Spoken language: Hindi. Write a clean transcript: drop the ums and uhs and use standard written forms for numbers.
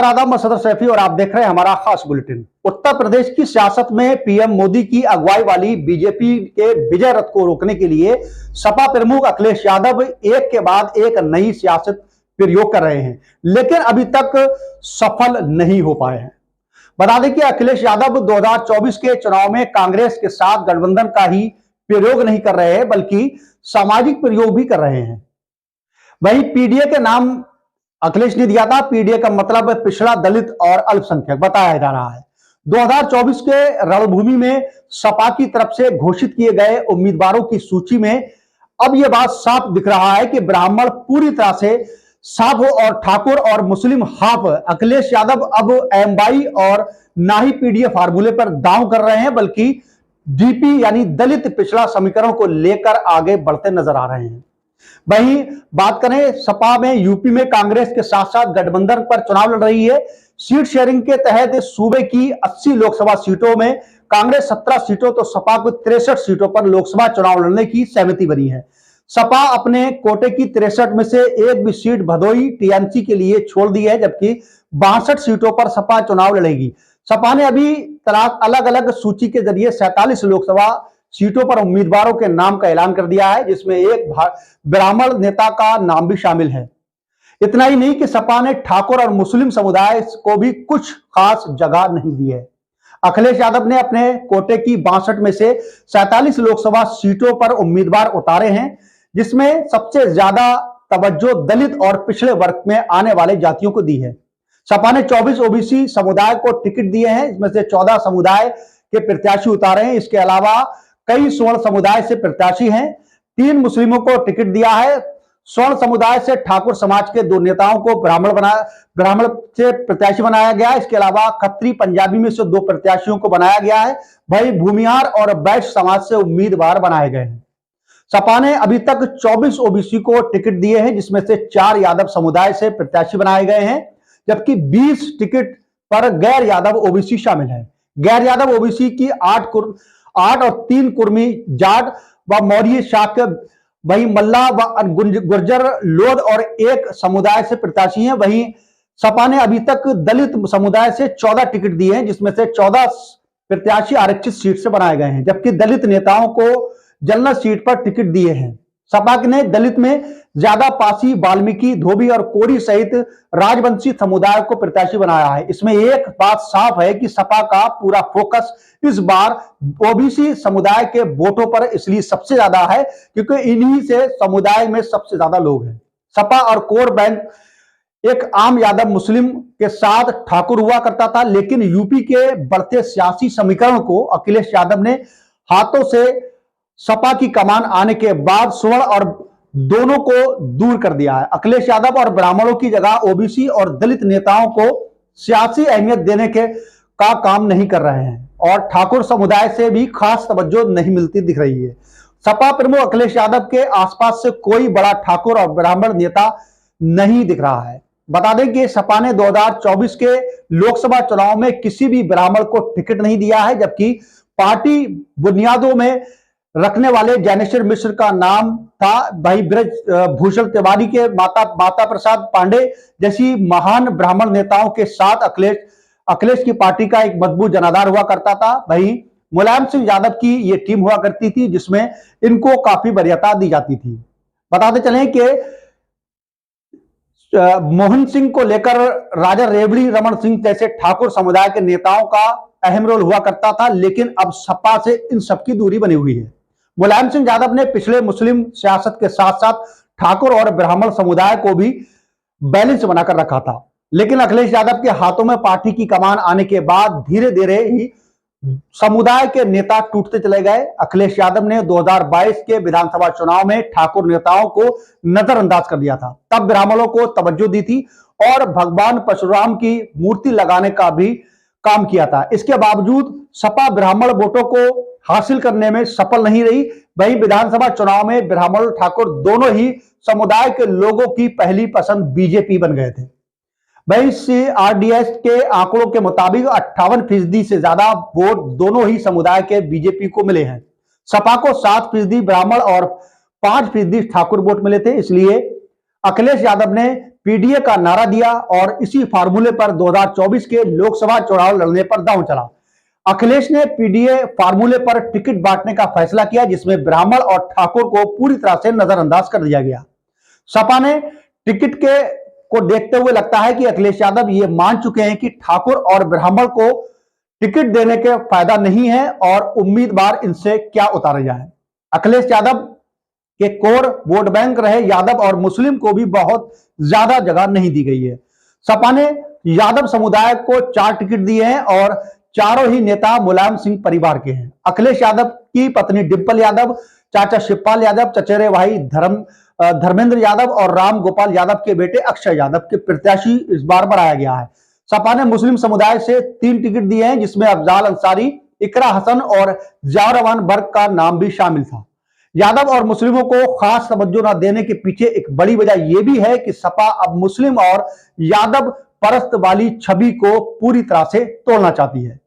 नमस्कार, आदाब। मैं सदर सैफी और आप देख रहे हैं हमारा खास बुलेटिन। उत्तर प्रदेश की सियासत में पीएम मोदी की अगुवाई वाली बीजेपी के विजय रथ को रोकने के लिए सपा प्रमुख अखिलेश यादव एक के बाद एक नई सियासत प्रयोग कर रहे हैं, लेकिन अभी तक सफल नहीं हो पाए हैं। बता दें कि अखिलेश यादव 2024 के चुनाव में कांग्रेस के साथ गठबंधन का ही प्रयोग नहीं कर रहे हैं, बल्कि सामाजिक प्रयोग भी कर रहे हैं। वहीं पीडीए के नाम अखिलेश ने दिया था। पीडीए का मतलब पिछड़ा, दलित और अल्पसंख्यक बताया जा रहा है। 2024 के रणभूमि में सपा की तरफ से घोषित किए गए उम्मीदवारों की सूची में अब यह बात साफ दिख रहा है कि ब्राह्मण पूरी तरह से साफ हो और ठाकुर और मुस्लिम हाफ। अखिलेश यादव अब एमवाई और ना ही पीडीए फार्मूले पर दांव कर रहे हैं, बल्कि डीपी यानी दलित पिछड़ा समीकरण को लेकर आगे बढ़ते नजर आ रहे हैं। वहीं बात करें सपा में, यूपी में कांग्रेस के साथ साथ गठबंधन पर चुनाव लड़ रही है। सीट शेयरिंग के तहत सूबे की 80 लोकसभा सीटों में कांग्रेस 17 सीटों तो सपा को 63 सीटों पर लोकसभा चुनाव लड़ने की सहमति बनी है। सपा अपने कोटे की 63 में से एक भी सीट भदोई टीएमसी के लिए छोड़ दी है, जबकि 62 सीटों पर सपा चुनाव लड़ेगी। सपा ने अभी अलग अलग सूची के जरिए 47 लोकसभा सीटों पर उम्मीदवारों के नाम का ऐलान कर दिया है, जिसमें एक ब्राह्मण नेता का नाम भी शामिल है। इतना ही नहीं कि सपा ने ठाकुर और मुस्लिम समुदाय को भी कुछ खास जगह नहीं दी है। अखिलेश यादव ने अपने कोटे की 62 में से 47 लोकसभा सीटों पर उम्मीदवार उतारे हैं, जिसमें सबसे ज्यादा तवज्जो दलित और पिछड़े वर्ग में आने वाले जातियों को दी है। सपा ने 24 ओबीसी समुदाय को टिकट दिए हैं, इसमें से 14 समुदाय के प्रत्याशी उतारे हैं। इसके अलावा कई स्वर्ण समुदाय से प्रत्याशी हैं। 3 मुस्लिमों को टिकट दिया है। स्वर्ण समुदाय से ठाकुर समाज के 2 नेताओं को ब्राह्मण से प्रत्याशी बनाया गया है। इसके अलावा खत्री पंजाबी में से 2 प्रत्याशियों को बनाया गया है। वही भूमिहार और वैश्य समाज से उम्मीदवार बनाए गए हैं। सपा ने अभी तक 24 ओबीसी को टिकट दिए हैं, जिसमें से 4 यादव समुदाय से प्रत्याशी बनाए गए हैं, जबकि 20 टिकट पर गैर यादव ओबीसी शामिल है। गैर यादव ओबीसी की 8 और 3 कुर्मी, जाट व मौर्य शाक, वही मल्ला व गुर्जर, लोध और 1 समुदाय से प्रत्याशी हैं। वहीं सपा ने अभी तक दलित समुदाय से 14 टिकट दिए हैं, जिसमें से 14 प्रत्याशी आरक्षित सीट से बनाए गए हैं, जबकि दलित नेताओं को जनरल सीट पर टिकट दिए हैं। सपा ने दलित में ज्यादा पासी, वाल्मीकि, धोबी और कोरी सहित राजवंशी समुदाय को प्रत्याशी बनाया है। इसमें एक बात साफ है कि सपा का पूरा फोकस इस बार ओबीसी समुदाय के वोटों पर इसलिए सबसे ज्यादा है क्योंकि इन्हीं से समुदाय में सबसे ज्यादा लोग हैं। सपा और कोर बैंक एक आम यादव मुस्लिम के साथ ठाकुर हुआ करता था, लेकिन यूपी के बढ़ते सियासी समीकरण को अखिलेश यादव ने हाथों से सपा की कमान आने के बाद स्वर्ण और दोनों को दूर कर दिया है। अखिलेश यादव और ब्राह्मणों की जगह ओबीसी और दलित नेताओं को सियासी अहमियत देने का काम नहीं कर रहे हैं और ठाकुर समुदाय से भी खास तवज्जो नहीं मिलती दिख रही है। सपा प्रमुख अखिलेश यादव के आसपास से कोई बड़ा ठाकुर और ब्राह्मण नेता नहीं दिख रहा है। बता दें कि सपा ने 2024 के लोकसभा चुनाव में किसी भी ब्राह्मण को टिकट नहीं दिया है, जबकि पार्टी बुनियादों में रखने वाले ज्ञानेश्वर मिश्र का नाम था। भाई ब्रज भूषण तिवारी के माता प्रसाद पांडे जैसी महान ब्राह्मण नेताओं के साथ अखिलेश की पार्टी का एक मजबूत जनाधार हुआ करता था। वहीं मुलायम सिंह यादव की ये टीम हुआ करती थी, जिसमें इनको काफी वरीयता दी जाती थी। बताते चलें कि मोहन सिंह को लेकर राजा रेवड़ी रमन सिंह जैसे ठाकुर समुदाय के नेताओं का अहम रोल हुआ करता था, लेकिन अब सपा से इन सबकी दूरी बनी हुई है। मुलायम सिंह यादव ने पिछले मुस्लिम सियासत के साथ साथ ठाकुर और ब्राह्मण समुदाय को भी बैलेंस बनाकर रखा था, लेकिन अखिलेश यादव के हाथों में पार्टी की कमान आने के बाद धीरे धीरे ही समुदाय के नेता टूटते चले गए। अखिलेश यादव ने 2022 के विधानसभा चुनाव में ठाकुर नेताओं को नजरअंदाज कर दिया था, तब ब्राह्मणों को तवज्जो दी थी और भगवान परशुराम की मूर्ति लगाने का भी काम किया था। इसके बावजूद सपा ब्राह्मण वोटों को हासिल करने में सफल नहीं रही। वहीं विधानसभा चुनाव में ब्राह्मण ठाकुर दोनों ही समुदाय के लोगों की पहली पसंद बीजेपी बन गए थे। वहीं CRDS के आंकड़ों के मुताबिक 58% से ज्यादा वोट दोनों ही समुदाय के बीजेपी को मिले हैं। सपा को 7% ब्राह्मण और 5% ठाकुर वोट मिले थे। इसलिए अखिलेश यादव ने पीडीए का नारा दिया और इसी फार्मूले पर 2024 के लोकसभा चुनाव लड़ने पर दांव चला। अखिलेश ने पीडीए फार्मूले पर टिकट बांटने का फैसला किया, जिसमें ब्राह्मण और ठाकुर को पूरी तरह से नजरअंदाज कर दिया गया। सपा ने टिकट को देखते हुए लगता है कि अखिलेश यादव ये मान चुके हैं कि ठाकुर और ब्राह्मण को टिकट देने के फायदा नहीं है और उम्मीदवार इनसे क्या उतारा जाए। अखिलेश यादव के कोर वोट बैंक रहे यादव और मुस्लिम को भी बहुत ज्यादा जगह नहीं दी गई है। सपा ने यादव समुदाय को 4 टिकट दिए हैं और चारों ही नेता मुलायम सिंह परिवार के हैं। अखिलेश यादव की पत्नी डिंपल यादव, चाचा शिवपाल यादव, चचेरे भाई धर्मेंद्र यादव और राम गोपाल यादव के बेटे अक्षय यादव के प्रत्याशी इस बार बनाया गया है। सपा ने मुस्लिम समुदाय से 3 टिकट दिए हैं, जिसमें अफजाल अंसारी, इकरा हसन और जारवान बर्ग का नाम भी शामिल था। यादव और मुस्लिमों को खास तवज्जो न देने के पीछे एक बड़ी वजह यह भी है कि सपा अब मुस्लिम और यादव परस्त वाली छवि को पूरी तरह से तोड़ना चाहती है।